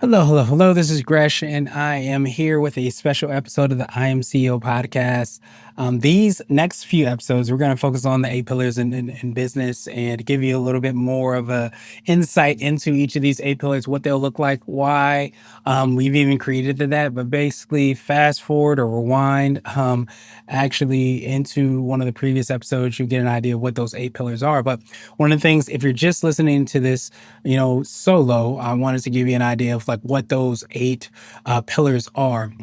Hello. This is Gresh, and I am here with a special episode of the I Am CEO podcast. These next few episodes, we're going to focus on the eight pillars in business and give you a little bit more of a insight into each of these eight pillars, what they'll look like, why we've even created that. But basically, fast forward or rewind actually into one of the previous episodes, you get an idea of what those eight pillars are. But one of the things, if you're just listening to this solo, I wanted to give you an idea of like what those eight pillars are.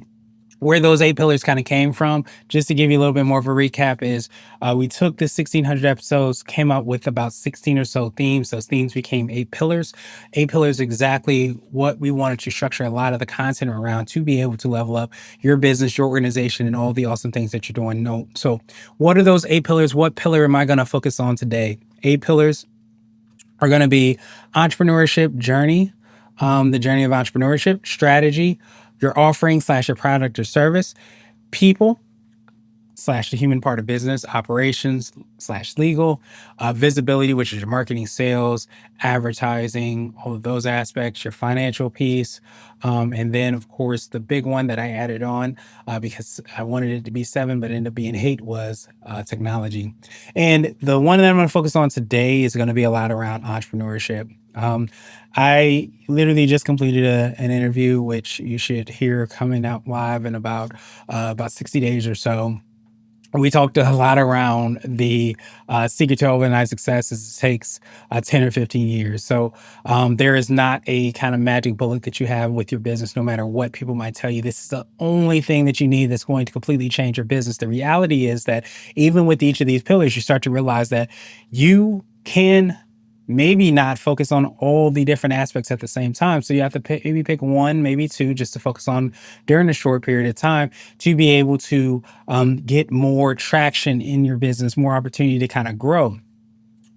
Where those eight pillars kind of came from, just to give you a little bit more of a recap, is we took the 1600 episodes, came up with about 16 or so themes. Those themes became eight pillars. Eight pillars exactly what we wanted to structure a lot of the content around to be able to level up your business, your organization, and all the awesome things that you're doing. So what are those eight pillars? What pillar am I going to focus on today? Eight pillars are going to be entrepreneurship journey, the journey of entrepreneurship, strategy, your offering / your product or service, people / the human part of business, operations / legal, visibility, which is your marketing, sales, advertising, all of those aspects, your financial piece. And then, of course, the big one that I added on because I wanted it to be 7, but ended up being 8 was technology. And the one that I'm going to focus on today is going to be a lot around entrepreneurship. I literally just completed an interview, which you should hear coming out live in about 60 days or so. We talked a lot around the secret to overnight success is it takes 10 or 15 years. So there is not a kind of magic bullet that you have with your business, no matter what people might tell you. This is the only thing that you need that's going to completely change your business. The reality is that even with each of these pillars, you start to realize that you can maybe not focus on all the different aspects at the same time. So you have to maybe pick one, maybe two, just to focus on during a short period of time to be able to get more traction in your business, more opportunity to kind of grow.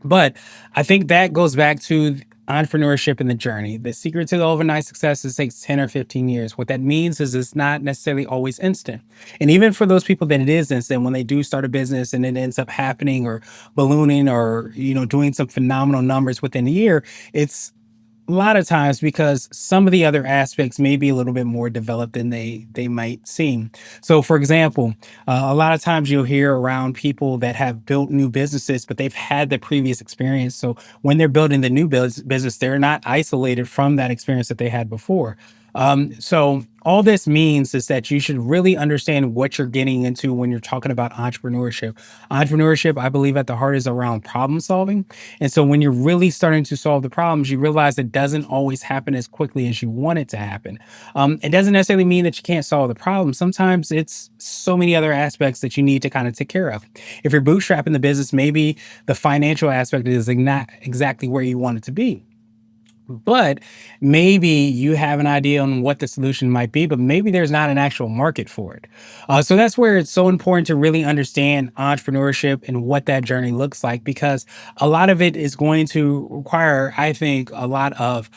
But I think that goes back to entrepreneurship and the journey. The secret to the overnight success is it takes 10 or 15 years. What that means is it's not necessarily always instant. And even for those people that it is instant, when they do start a business and it ends up happening or ballooning or, doing some phenomenal numbers within a year, it's a lot of times because some of the other aspects may be a little bit more developed than they might seem. So, for example, a lot of times you'll hear around people that have built new businesses, but they've had the previous experience. So when they're building the new business, they're not isolated from that experience that they had before. So all this means is that you should really understand what you're getting into when you're talking about entrepreneurship. Entrepreneurship, I believe at the heart is around problem solving. And so when you're really starting to solve the problems, you realize it doesn't always happen as quickly as you want it to happen. It doesn't necessarily mean that you can't solve the problem. Sometimes it's so many other aspects that you need to kind of take care of. If you're bootstrapping the business, maybe the financial aspect is not exactly where you want it to be. But maybe you have an idea on what the solution might be, but maybe there's not an actual market for it. So that's where it's so important to really understand entrepreneurship and what that journey looks like, because a lot of it is going to require, I think, a lot of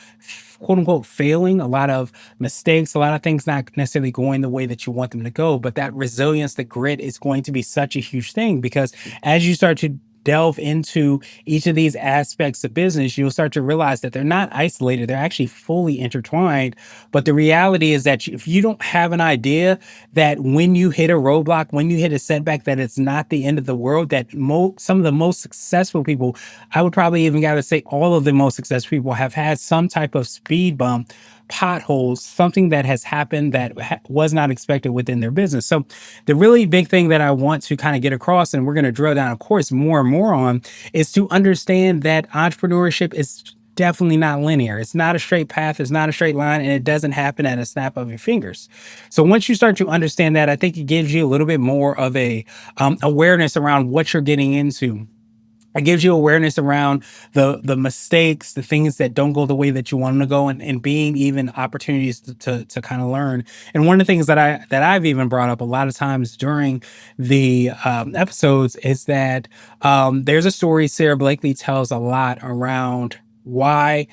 quote unquote failing, a lot of mistakes, a lot of things not necessarily going the way that you want them to go. But that resilience, the grit is going to be such a huge thing, because as you start to delve into each of these aspects of business, you'll start to realize that they're not isolated. They're actually fully intertwined. But the reality is that if you don't have an idea that when you hit a roadblock, when you hit a setback, that it's not the end of the world, that some of the most successful people, I would probably even gotta say all of the most successful people have had some type of speed bump, potholes, something that has happened that was not expected within their business. So the really big thing that I want to kind of get across, and we're going to drill down, of course, more and more on, is to understand that entrepreneurship is definitely not linear. It's not a straight path. It's not a straight line, and it doesn't happen at a snap of your fingers. So once you start to understand that, I think it gives you a little bit more of a awareness around what you're getting into. It gives you awareness around the mistakes, the things that don't go the way that you want them to go, and being even opportunities to kind of learn. And one of the things that I've even brought up a lot of times during the episodes is that there's a story Sarah Blakely tells a lot around why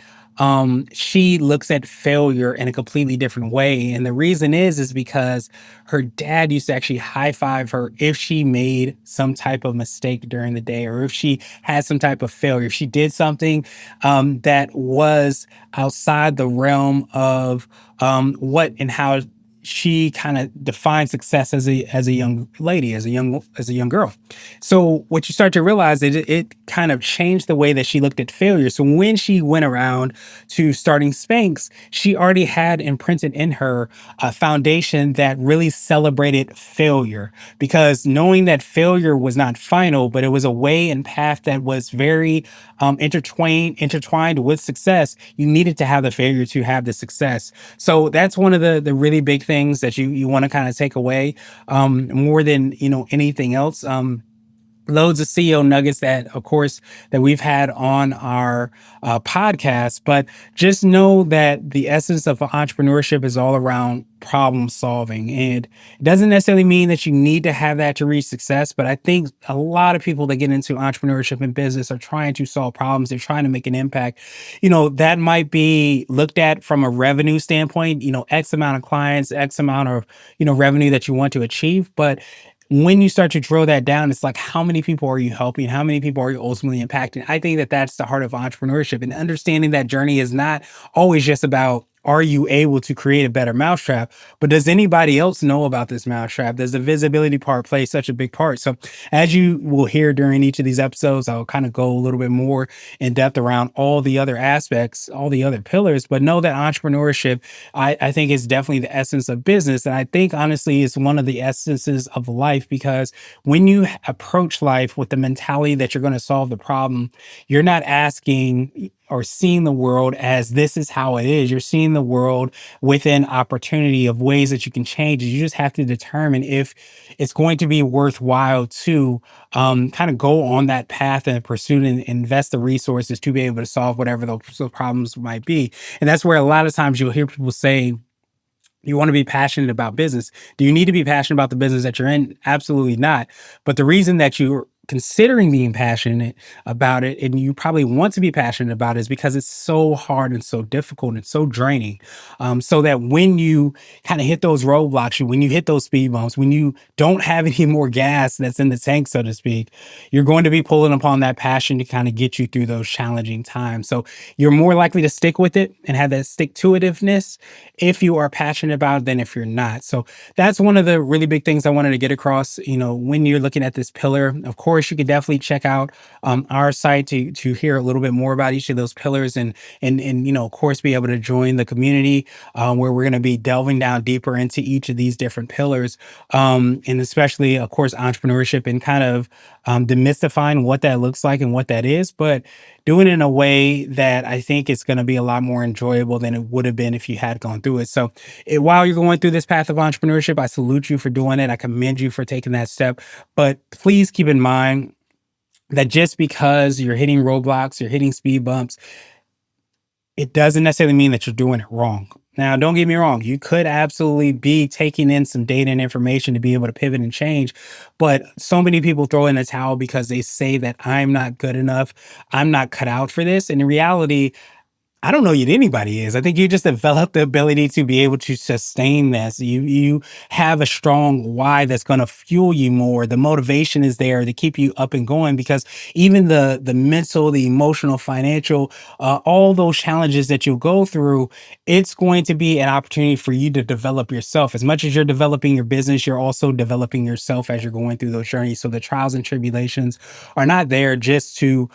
she looks at failure in a completely different way. And the reason is because her dad used to actually high five her if she made some type of mistake during the day, or if she had some type of failure. If she did something that was outside the realm of what and how she kind of defined success as a young lady, as a young girl. So what you start to realize is it kind of changed the way that she looked at failure. So when she went around to starting Spanx, she already had imprinted in her a foundation that really celebrated failure, because knowing that failure was not final, but it was a way and path that was very intertwined with success. You needed to have the failure to have the success. So that's one of the really big things that you want to kind of take away, more than anything else. Loads of CEO nuggets that, of course, that we've had on our podcast. But just know that the essence of entrepreneurship is all around problem solving. And it doesn't necessarily mean that you need to have that to reach success. But I think a lot of people that get into entrepreneurship and business are trying to solve problems. They're trying to make an impact. That might be looked at from a revenue standpoint, X amount of clients, X amount of, revenue that you want to achieve. But when you start to drill that down, it's like, how many people are you helping? How many people are you ultimately impacting? I think that that's the heart of entrepreneurship, and understanding that journey is not always just about, are you able to create a better mousetrap, but does anybody else know about this mousetrap? Does the visibility part play such a big part? So as you will hear during each of these episodes, I'll kind of go a little bit more in depth around all the other aspects, all the other pillars, but know that entrepreneurship, I think, is definitely the essence of business. And I think honestly it's one of the essences of life, because when you approach life with the mentality that you're going to solve the problem, you're not asking or seeing the world as this is how it is. You're seeing the world with an opportunity of ways that you can change it. You just have to determine if it's going to be worthwhile to kind of go on that path and pursue and invest the resources to be able to solve whatever those problems might be. And that's where a lot of times you'll hear people say, you want to be passionate about business. Do you need to be passionate about the business that you're in? Absolutely not. But the reason that you're considering being passionate about it, and you probably want to be passionate about it, is because it's so hard and so difficult and so draining. So that when you kind of hit those roadblocks, when you hit those speed bumps, when you don't have any more gas that's in the tank, so to speak, you're going to be pulling upon that passion to kind of get you through those challenging times. So you're more likely to stick with it and have that stick to itiveness if you are passionate about it than if you're not. So that's one of the really big things I wanted to get across. When you're looking at this pillar, of course, you could definitely check out our site to hear a little bit more about each of those pillars, and of course, be able to join the community where we're going to be delving down deeper into each of these different pillars, and especially, of course, entrepreneurship, and kind of demystifying what that looks like and what that is, but doing it in a way that I think is going to be a lot more enjoyable than it would have been if you had gone through it. So while you're going through this path of entrepreneurship, I salute you for doing it. I commend you for taking that step. But please keep in mind that just because you're hitting roadblocks, you're hitting speed bumps, it doesn't necessarily mean that you're doing it wrong. Now, don't get me wrong. You could absolutely be taking in some data and information to be able to pivot and change. But so many people throw in the towel because they say that I'm not good enough. I'm not cut out for this. And in reality, I don't know that anybody is. I think you just develop the ability to be able to sustain this. You have a strong why that's going to fuel you more. The motivation is there to keep you up and going, because even the mental, the emotional, financial, all those challenges that you'll go through, it's going to be an opportunity for you to develop yourself. As much as you're developing your business, you're also developing yourself as you're going through those journeys. So the trials and tribulations are not there just to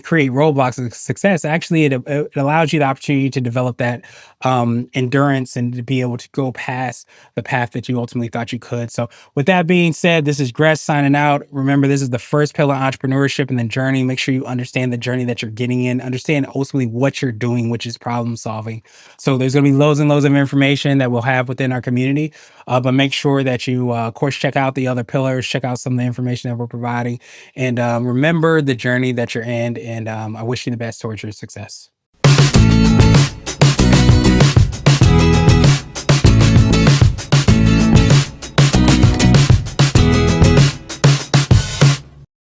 create roadblocks of success. Actually, it allows you the opportunity to develop that endurance and to be able to go past the path that you ultimately thought you could. So with that being said, this is Gresh signing out. Remember, this is the first pillar of entrepreneurship and the journey. Make sure you understand the journey that you're getting in, understand ultimately what you're doing, which is problem solving. So there's going to be loads and loads of information that we'll have within our community, but make sure that you, of course, check out the other pillars, check out some of the information that we're providing, and remember the journey that you're in. And I wish you the best towards your success.